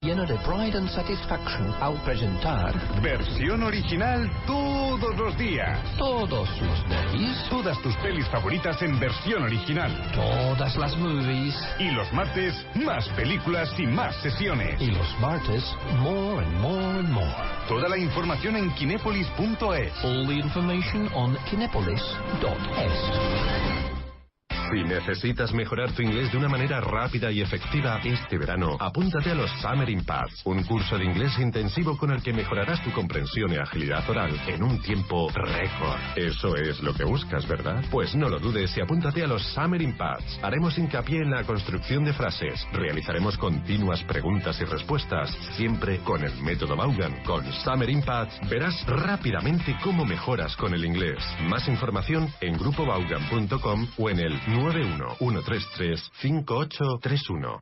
lleno de pride and satisfaction al presentar... Versión original todos los días. Todos los days. Todas tus pelis favoritas en versión original. Todas las movies. Y los martes, más películas y más sesiones. Y los martes, more and more and more. Toda la información en kinepolis.es. All the information on kinepolis.es. Si necesitas mejorar tu inglés de una manera rápida y efectiva este verano, apúntate a los Summer Impacts, un curso de inglés intensivo con el que mejorarás tu comprensión y agilidad oral en un tiempo récord. Eso es lo que buscas, ¿verdad? Pues no lo dudes y apúntate a los Summer Impacts. Haremos hincapié en la construcción de frases, realizaremos continuas preguntas y respuestas, siempre con el método Vaughan. Con Summer Impacts verás rápidamente cómo mejoras con el inglés. Más información en grupovaughan.com o en el 911335831.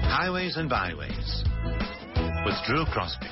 Highways and Byways with Drew Crosby.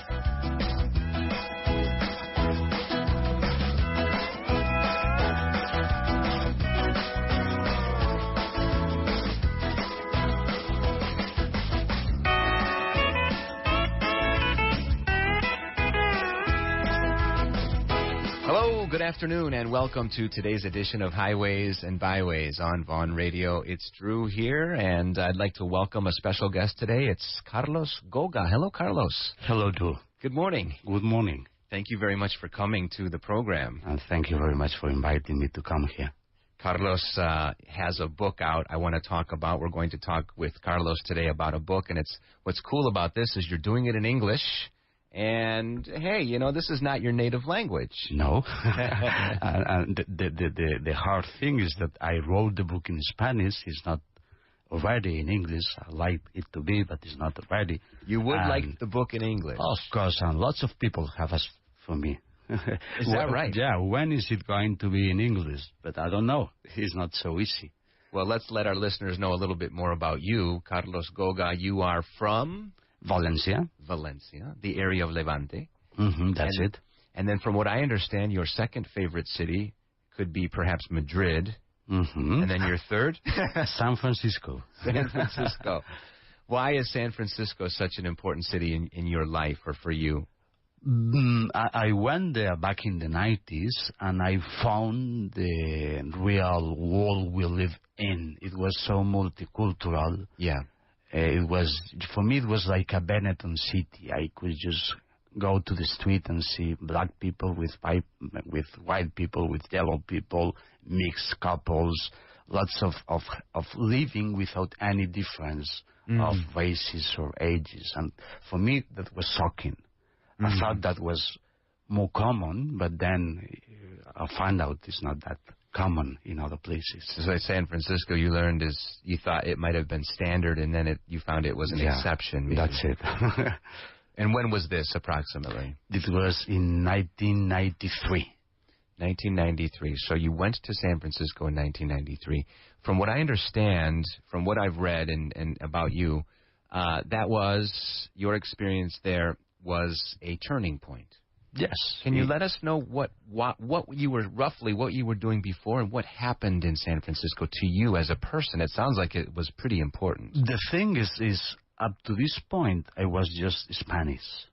Good afternoon and welcome to today's edition of Highways and Byways on Vaughan Radio. It's Drew here and I'd like to welcome a special guest today. It's Carlos Goga. Hello, Carlos. Hello, Drew. Good morning. Good morning. Thank you very much for coming to the program. And thank you very much for inviting me to come here. Carlos has a book out I want to talk about. We're going to talk with Carlos today about a book, and what's cool about this is you're doing it in English. And, hey, you know, this is not your native language. No. And the hard thing is that I wrote the book in Spanish. It's not already in English. I like it to be, but it's not already. You would like the book in English? Of course, and lots of people have asked for me. Is that right? Yeah, when is it going to be in English? But I don't know. It's not so easy. Well, let's let our listeners know a little bit more about you. Carlos Goga, you are from... Valencia, the area of Levante. That's it. And then from what I understand, your second favorite city could be perhaps Madrid. And then your third? San Francisco. San Francisco. Why is San Francisco such an important city in your life or for you? I went there back in the 90s, and I found the real world we live in. It was so multicultural. Yeah. It was, for me, it was like a Benetton city. I could just go to the street and see black people with white people, with yellow people, mixed couples, lots of living without any difference of races or ages. And for me, that was shocking. I thought that was more common, but then I found out it's not that common in other places. So at San Francisco, you learned you thought it might have been standard, and then you found it was an exception. Maybe. That's it. And when was this approximately? It was in 1993. 1993. So you went to San Francisco in 1993. From what I understand, from what I've read and about you, that was your experience there was a turning point. Yes. Can you let us know what you were doing before and what happened in San Francisco to you as a person? It sounds like it was pretty important. The thing is up to this point, I was just Spanish.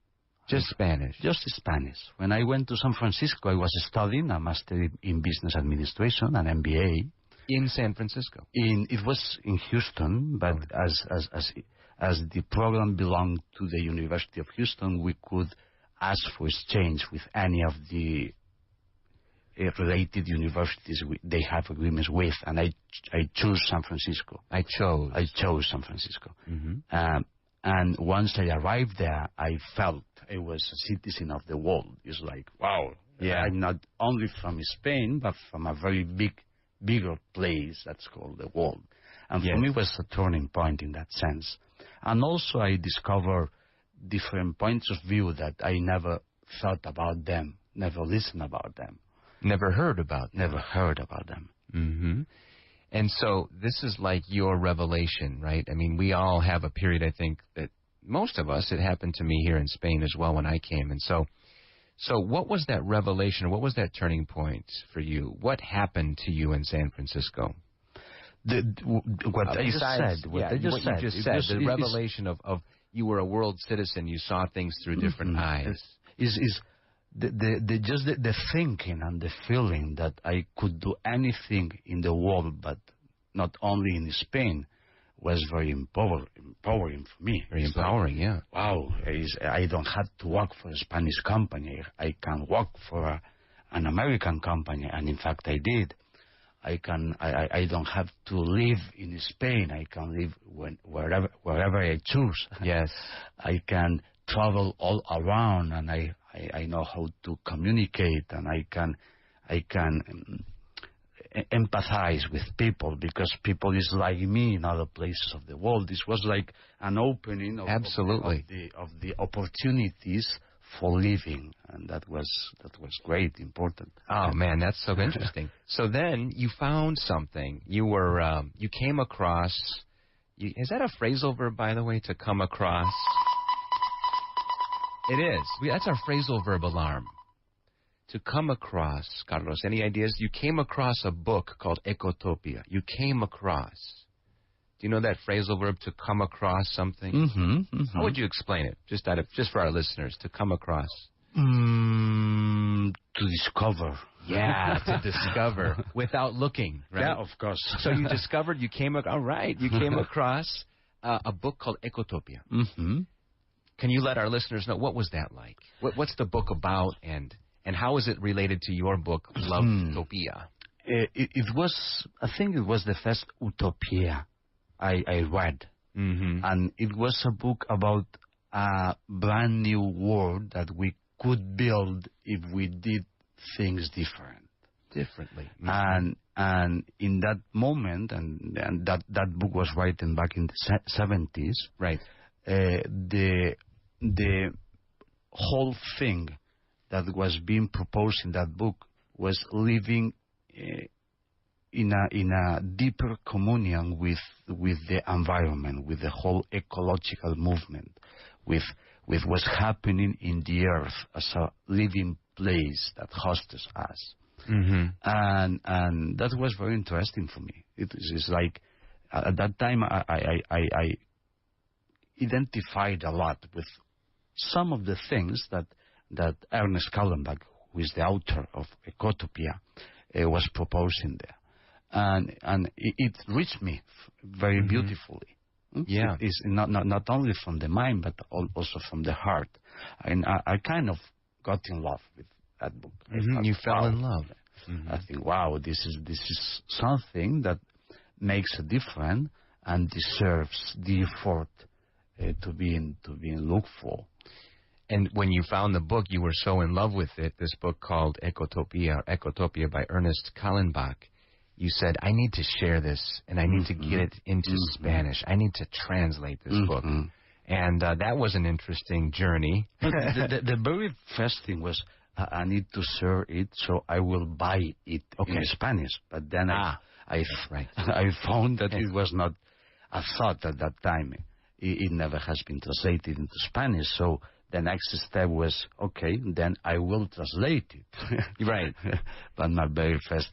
Just Spanish? Just Spanish. When I went to San Francisco, I was studying a Master in Business Administration, an MBA. In San Francisco? It was in Houston, but as the program belonged to the University of Houston, we could ask for exchange with any of the related universities they have agreements with, and I chose San Francisco. I chose San Francisco. And once I arrived there, I felt I was a citizen of the world. It's like, wow, I'm not only from Spain, but from a very bigger place that's called the world. And for me, it was a turning point in that sense. And also I discovered different points of view that I never thought about them, never listened about them. Never heard about them. Never heard about them. Mm-hmm. And so this is like your revelation, right? I mean, we all have a period, I think, that most of us, it happened to me here in Spain as well when I came. And so what was that revelation? What was that turning point for you? What happened to you in San Francisco? What I just said, the revelation of you were a world citizen, you saw things through different eyes. Is the thinking and the feeling that I could do anything in the world, but not only in Spain, was very empowering for me. Very empowering, yeah. Wow, I don't have to work for a Spanish company. I can work for an American company, and in fact I did. I don't have to live in Spain. I can live wherever I choose. Yes. I can travel all around, and I know how to communicate, and I can empathize with people, because people is like me in other places of the world. This was like an opening of the opportunities for living, and that was great, important. Oh man, that's so interesting. So then you found something. You were you came across. Is that a phrasal verb, by the way, to come across? It is. That's our phrasal verb alarm. To come across, Carlos, any ideas? You came across a book called Ecotopía. You came across. Do you know that phrasal verb, to come across something? Mm-hmm, mm-hmm. How would you explain it, just for our listeners, to come across? To discover. Yeah, to discover without looking, right? Yeah, of course. So you discovered, you came across a book called Ecotopía. Mm-hmm. Can you let our listeners know, what was that like? What's the book about, and how is it related to your book, Lovetopia? It was, I think it was the first utopia I read. Mm-hmm. And it was a book about a brand new world that we could build if we did things differently. Mm-hmm. And in that moment, and that book was written back in the 70s. Right. The whole thing that was being proposed in that book was living in a deeper communion with the environment, with the whole ecological movement, with what's happening in the earth as a living place that hosts us. Mm-hmm. And that was very interesting for me. It's like at that time I identified a lot with some of the things that Ernest Callenbach, who is the author of Ecotopía, was proposing there. And it reached me very beautifully. Yeah. It's not only from the mind, but also from the heart. And I kind of got in love with that book. Mm-hmm. You fell in love. Mm-hmm. I think, wow, this is something that makes a difference and deserves the effort to be looked for. And when you found the book, you were so in love with it, this book called Ecotopía by Ernest Callenbach, you said, I need to share this, and I need to get it into Spanish. I need to translate this book. And that was an interesting journey. the very first thing was, I need to share it, so I will buy it in Spanish. But then I found that it was not a thought at that time. It never has been translated into Spanish, so the next step was, okay, then I will translate it. Right. But my very first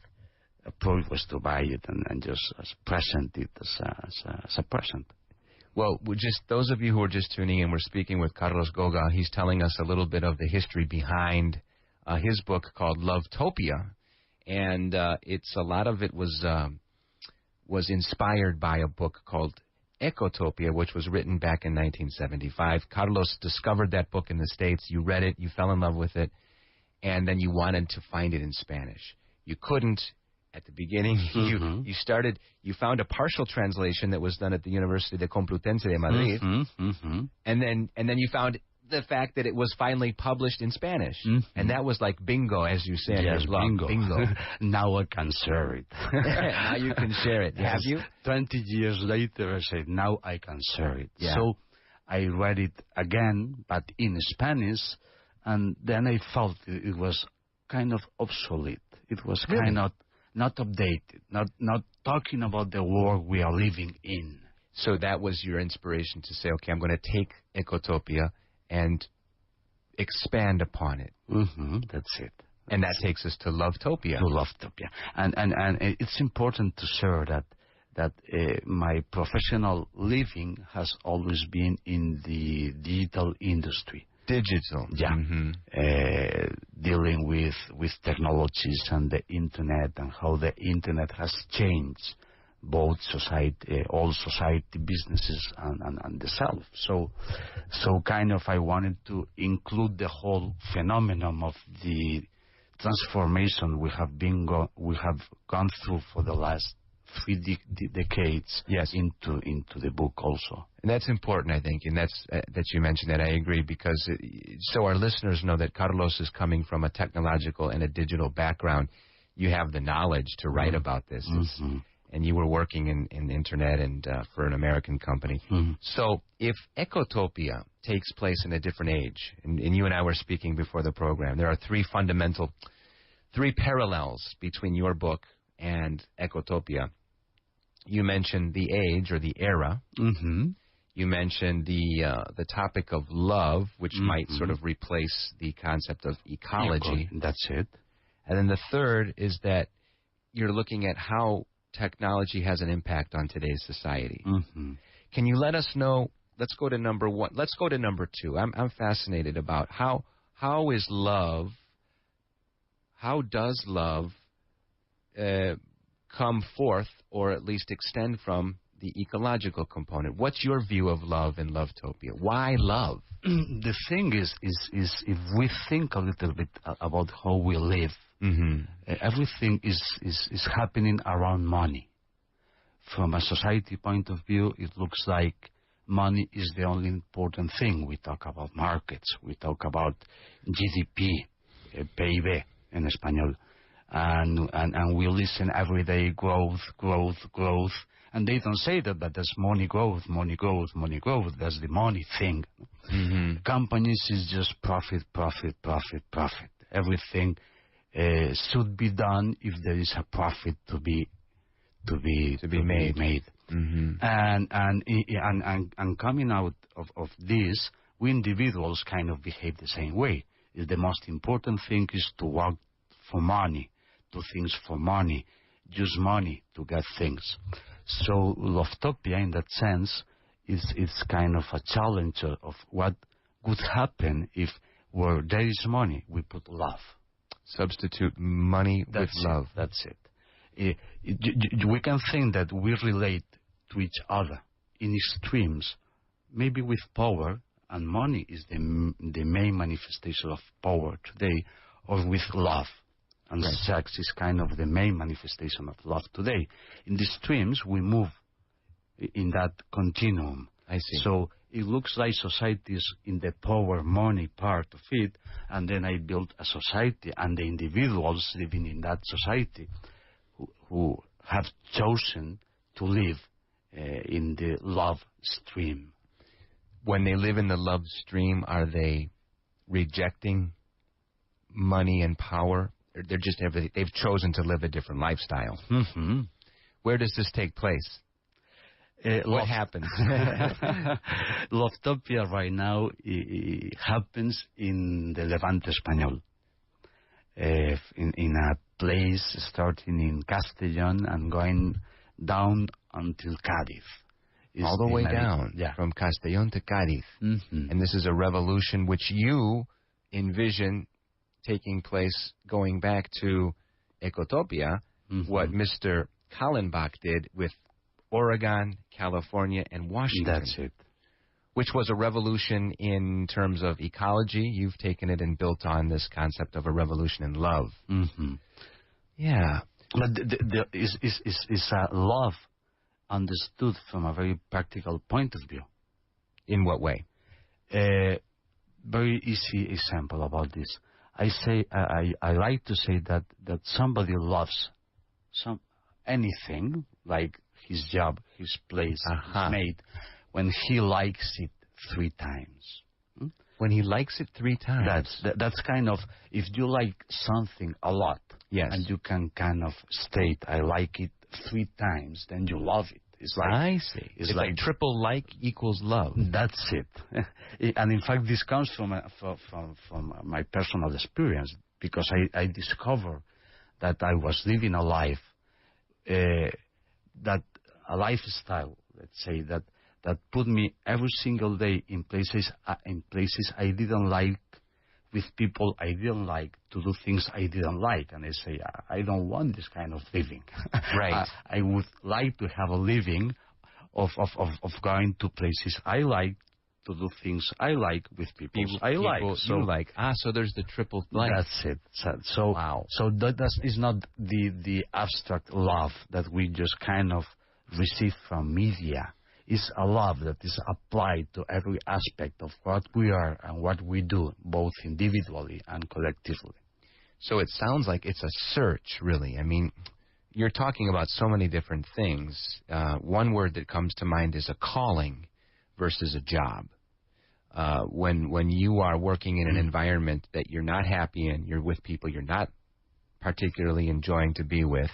approach was to buy it and just present it as a present. Well, just those of you who are just tuning in, we're speaking with Carlos Goga. He's telling us a little bit of the history behind his book called Lovetopía, and it's a lot of it was inspired by a book called Ecotopía, which was written back in 1975. Carlos discovered that book in the States. You read it, you fell in love with it, and then you wanted to find it in Spanish. You couldn't at the beginning. You found a partial translation that was done at the University de Complutense de Madrid, and then you found the fact that it was finally published in Spanish, and that was like bingo, as you said. Yes, bingo. Now I can share it. Now you can share it. Yes. Have you? 20 years later, I said, now I can share it. Yeah. So I read it again, but in Spanish, and then I felt it was kind of obsolete. It was kind of not updated, not talking about the world we are living in. So that was your inspiration to say, okay, I'm going to take Ecotopía and expand upon it. That's it. And that takes us to Lovetopía. To Lovetopía. And it's important to share that my professional living has always been in the digital industry. Digital. Yeah. Dealing with technologies and the internet and how the internet has changed both society, all society, businesses, and the self. So kind of I wanted to include the whole phenomenon of the transformation we have gone through for the last 3 decades. Yes. Into the book also. And that's important, I think, and that's that you mentioned that. I agree, because so our listeners know that Carlos is coming from a technological and a digital background. You have the knowledge to write about this, and you were working in internet and for an American company. So if Ecotopía takes place in a different age, and you and I were speaking before the program, there are three parallels between your book and Ecotopía. You mentioned the age or the era. You mentioned the topic of love, which might sort of replace the concept of ecology. That's it. And then the third is that you're looking at how technology has an impact on today's society. Can you let us know? Let's go to number one. Let's go to number two. I'm fascinated about how is love? How does love come forth, or at least extend from the ecological component? What's your view of love in Lovetopia? Why love? The thing is if we think a little bit about how we live, everything is happening around money. From a society point of view, it looks like money is the only important thing. We talk about markets, we talk about GDP, PIB in Espanol, and we listen every day, growth, and they don't say that, but there's money growth, that's the money thing. Companies is just profit. Everything should be done if there is a profit to be made. And coming out of this, we individuals kind of behave the same way. The most important thing is to work for money, do things for money, use money to get things. So Lovetopia, in that sense, is kind of a challenge of what would happen if where there is money, we put love. Substitute money with love. That's it. We can think that we relate to each other in extremes, maybe with power, and money is the main manifestation of power today, or with love. And sex is kind of the main manifestation of love today. In the extremes, we move in that continuum. I see. So it looks like society is in the power, money part of it, and then I built a society, and the individuals living in that society who have chosen to live in the love stream. When they live in the love stream, are they rejecting money and power? They're just they've chosen to live a different lifestyle. Where does this take place? What happens? Lovetopia right now happens in the Levante Español, in a place starting in Castellón and going down until Cádiz. All the way down, from Castellón to Cádiz. And this is a revolution which you envision taking place going back to Ecotopía, what Mr. Callenbach did with Oregon, California, and Washington. That's it. Which was a revolution in terms of ecology. You've taken it and built on this concept of a revolution in love. Yeah. But is a love understood from a very practical point of view. In what way? Very easy example about this. I like to say that somebody loves anything, like his job, his place, his mate, when he likes it 3 times. When he likes it 3 times? That's kind of, if you like something a lot, and you can kind of state, I like it 3 times, then you love it. It's like, I see. It's like triple like equals love. That's it. And in fact, this comes from my personal experience, because I discovered that I was living a life that a lifestyle, let's say, that put me every single day in places I didn't like, with people I didn't like, to do things I didn't like. And I say, I don't want this kind of living. Right. I would like to have a living of going to places I like, to do things I like, with people I like. So you like. So there's the triple life. That's it. So wow. So that is not the abstract love that we just kind of receive from media. It's a love that is applied to every aspect of what we are and what we do, both individually and collectively. So it sounds like it's a search, really. I mean, you're talking about so many different things. One word that comes to mind is a calling versus a job. When you are working in an environment that you're not happy in, you're with people you're not particularly enjoying to be with,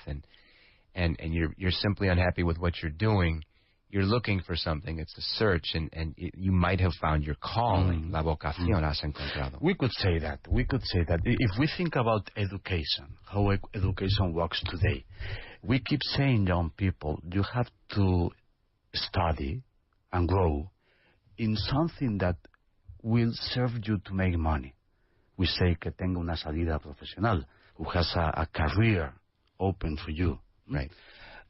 and you're simply unhappy with what you're doing, you're looking for something. It's a search, and you might have found your calling. La vocación has encontrado. We could say that. If we think about education, how education works today, we keep saying, young people, you have to study and grow in something that will serve you to make money. We say que tenga una salida profesional, who has a career open for you. Right.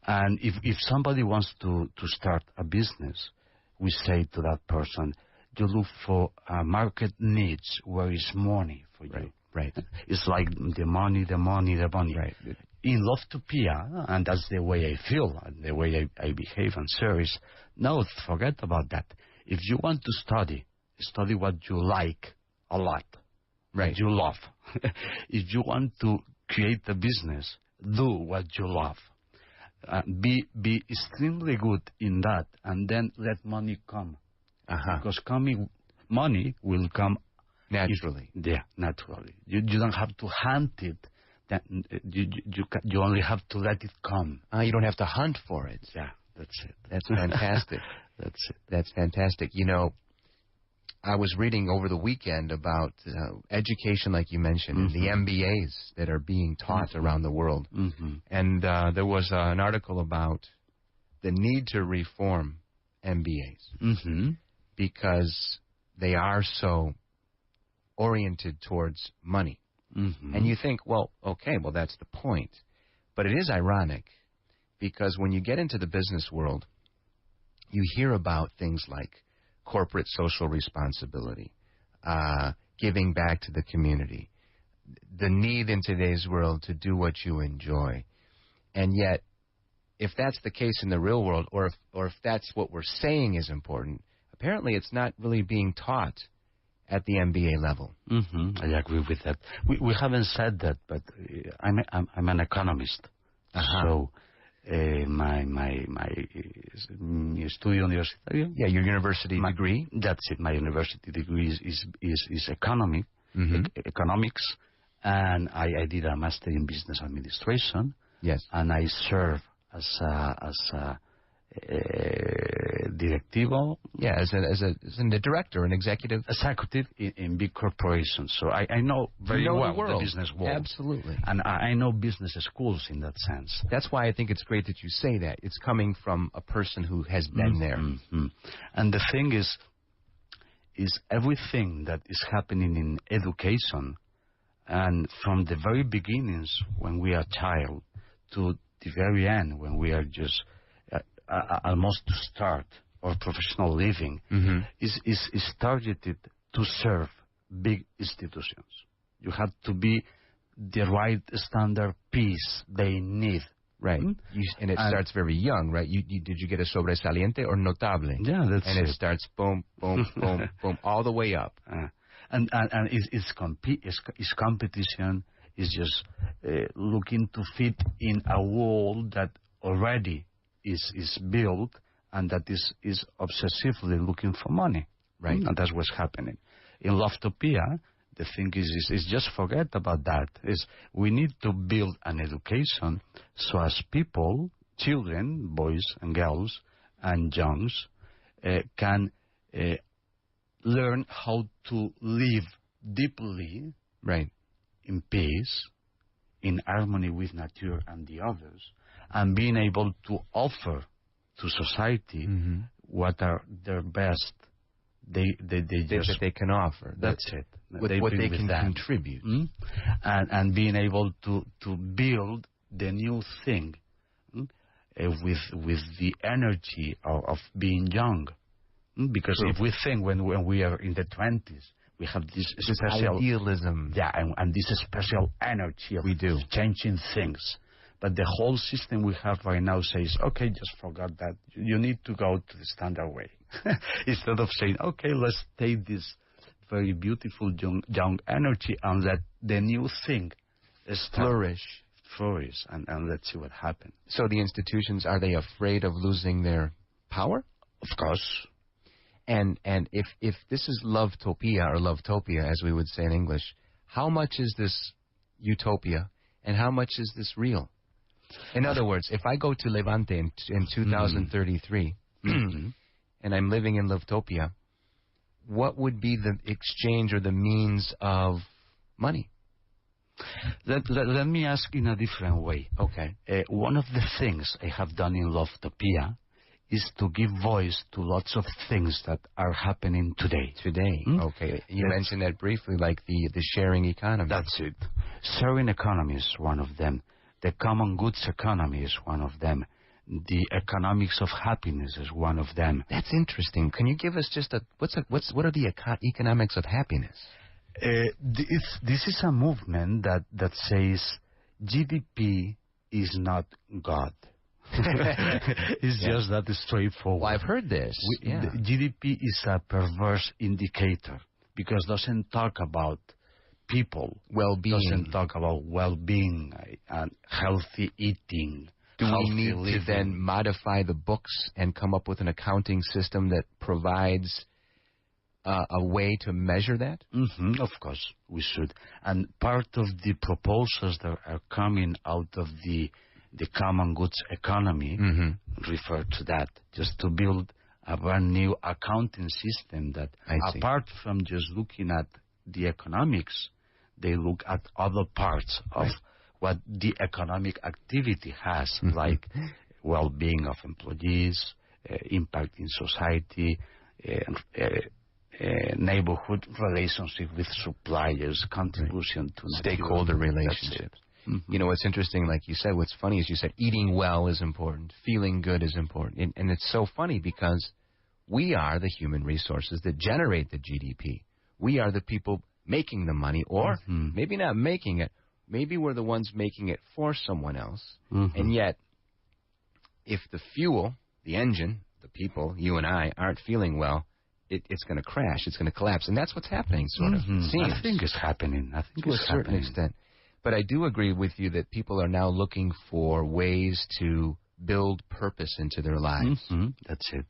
And if somebody wants to start a business, we say to that person, you look for a market niche where is money for you. Right. It's like the money. Right. In Lovetopia, and that's the way I feel, and the way I behave and serve, is, no, forget about that. If you want to study what you like a lot, right, what you love. If you want to create a business, do what you love. Be extremely good in that, and then let money come. Because money will come naturally. Naturally. You don't have to hunt it. You only have to let it come. You don't have to hunt for it. Yeah, that's it. That's fantastic. That's it. That's fantastic. You know, I was reading over the weekend about education, like you mentioned, and the MBAs that are being taught around the world. And there was an article about the need to reform MBAs because they are so oriented towards money. And you think, well, okay, well, that's the point. But it is ironic because when you get into the business world, you hear about things like corporate social responsibility, giving back to the community, the need in today's world to do what you enjoy. And yet, if that's the case in the real world, or if that's what we're saying is important, apparently it's not really being taught at the MBA level. I agree with that. We haven't said that, but I'm an economist. So my estudio universitario. Yeah, your university degree. That's it. My university degree is economics, and I did a master in business administration. Yes, and I serve as a directivo. Yeah, as a director, an executive in big corporations. So I know very well the business world. Absolutely. And I know business schools in that sense. That's why I think it's great that you say that. It's coming from a person who has been there. And the thing is everything that is happening in education, and from the very beginnings when we are a child to the very end when we are just almost to start our professional living, is targeted to serve big institutions. You have to be the right standard piece they need. Right. And it starts very young, right? Did you get a sobresaliente or notable? Yeah, that's it. And it starts boom, boom, boom, boom, all the way up. And it's competition is just looking to fit in a world that already is built, and that is obsessively looking for money. Right. And that's what's happening. In Lovetopia, the thing is just forget about that. We need to build an education so as people, children, boys and girls and youngs, can learn how to live deeply, right, in peace, in harmony with nature and the others, and being able to offer to society what are their best. They just that they can offer. That's it. What they can contribute, and being able to build the new thing with the energy of being young. Because if we think when we are in the 20s, we have this special idealism, and this special energy of changing things. But the whole system we have right now says, okay, just forget that. You need to go to the standard way. Instead of saying, okay, let's take this very beautiful young energy and let the new thing flourish, and let's see what happens. So the institutions, are they afraid of losing their power? Of course. And if this is lovetopia, or lovetopia, as we would say in English, how much is this utopia, and how much is this real? In other words, if I go to Levante in 2033, and I'm living in lovetopia, what would be the exchange or the means of money? Let me ask in a different way. Okay. One of the things I have done in Lovetopia is to give voice to lots of things that are happening today. Okay. You mentioned that briefly, like the sharing economy. That's it. Sharing economy is one of them. The common goods economy is one of them. The economics of happiness is one of them. That's interesting. Can you give us just what are the economics of happiness? This is a movement that says GDP is not God. It's just that straightforward. Well, I've heard this. The GDP is a perverse indicator because it doesn't talk about people. Well-being. Doesn't talk about well-being and healthy eating. Do we need to then modify the books and come up with an accounting system that provides a way to measure that? Of course, we should. And part of the proposals that are coming out of the common goods economy refer to that, just to build a brand new accounting system that, apart from just looking at the economics, they look at other parts of what the economic activity has, like well-being of employees, impact in society, neighborhood relationship with suppliers, contribution to stakeholder relationships. You know, what's interesting, like you said, what's funny is you said eating well is important, feeling good is important. And it's so funny because we are the human resources that generate the GDP. We are the people making the money, or maybe not making it. Maybe we're the ones making it for someone else. And yet, if the fuel, the engine, the people, you and I, aren't feeling well, it's going to crash. It's going to collapse. And that's what's happening, sort of. I think it's happening. To a certain extent. But I do agree with you that people are now looking for ways to build purpose into their lives. That's it.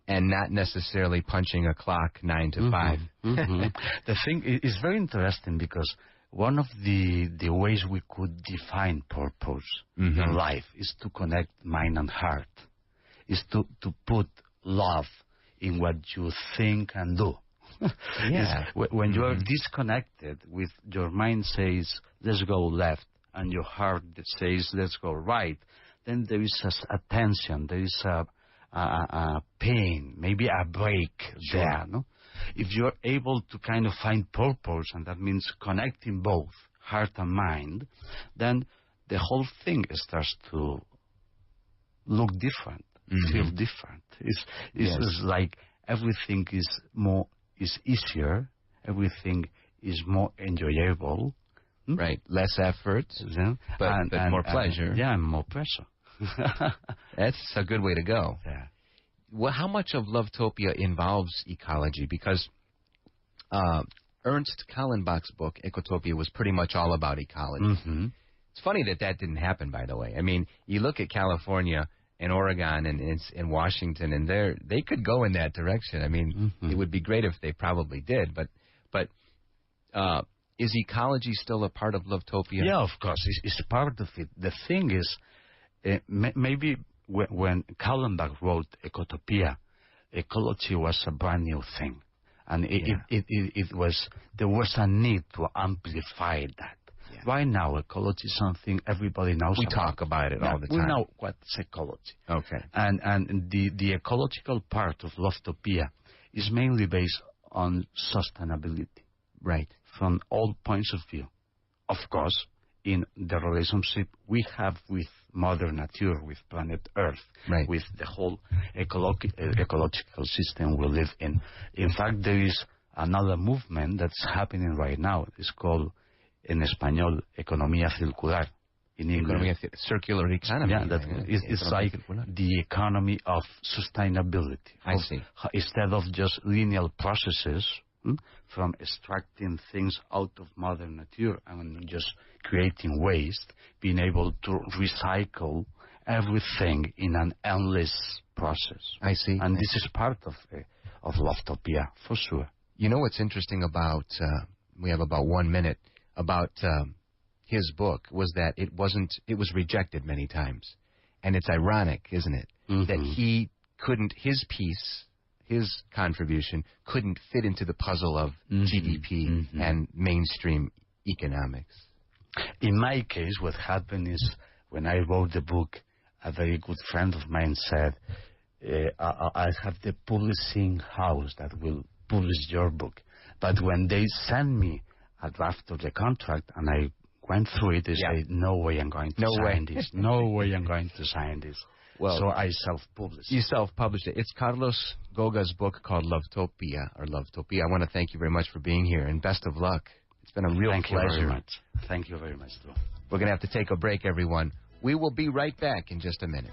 And not necessarily punching a clock 9 to 5. The thing is very interesting because one of the ways we could define purpose in life is to connect mind and heart, is to put love in what you think and do. When you are disconnected, with your mind says, let's go left, and your heart says, let's go right, then there is a tension, there is a pain, maybe a break there, no? If you're able to kind of find purpose, and that means connecting both heart and mind, then the whole thing starts to look different, feel different. It's like everything is easier, everything is more enjoyable. Right, less effort, but more pleasure. And more pressure. That's a good way to go. Yeah. Well, how much of Lovetopia involves ecology? Because Ernest Callenbach's book, Ecotopía, was pretty much all about ecology. It's funny that didn't happen, by the way. I mean, you look at California and Oregon and Washington, and they could go in that direction. I mean, it would be great if they probably did. But is ecology still a part of Lovetopia? Yeah, of course. It's part of it. The thing is, maybe when Callenbach wrote Ecotopía, ecology was a brand new thing, and there was a need to amplify that. Right now, ecology is something everybody knows We about. talk about it all the time. We know what's ecology. Okay. And the ecological part of Lovetopia is mainly based on sustainability. Right. From all points of view. Of course, in the relationship we have with Mother Nature, with planet Earth, right. with the whole ecological system we live in. In fact, there is another movement that's happening right now. It's called, in Español, Economía Circular. In English, circular economy. Yeah, it's like the economy of sustainability. I see. Instead of just linear processes, from extracting things out of Mother Nature and just creating waste, being able to recycle everything in an endless process. I see. And this is part of Lovetopia, for sure. You know what's interesting about, we have about 1 minute, about his book, was that it was rejected many times. And it's ironic, isn't it, that he couldn't, his piece, his contribution couldn't fit into the puzzle of GDP and mainstream economics. In my case, what happened is when I wrote the book, a very good friend of mine said, I have the publishing house that will publish your book. But when they sent me a draft of the contract and I went through it, they said, no way I'm going to sign this. No way I'm going to sign this. Well, so I self-published. You self-published it. It's Carlos Goga's book called Lovetopia. I want to thank you very much for being here, and best of luck. It's been a real pleasure. Thank you very much. Thank you very much, Drew. We're going to have to take a break, everyone. We will be right back in just a minute.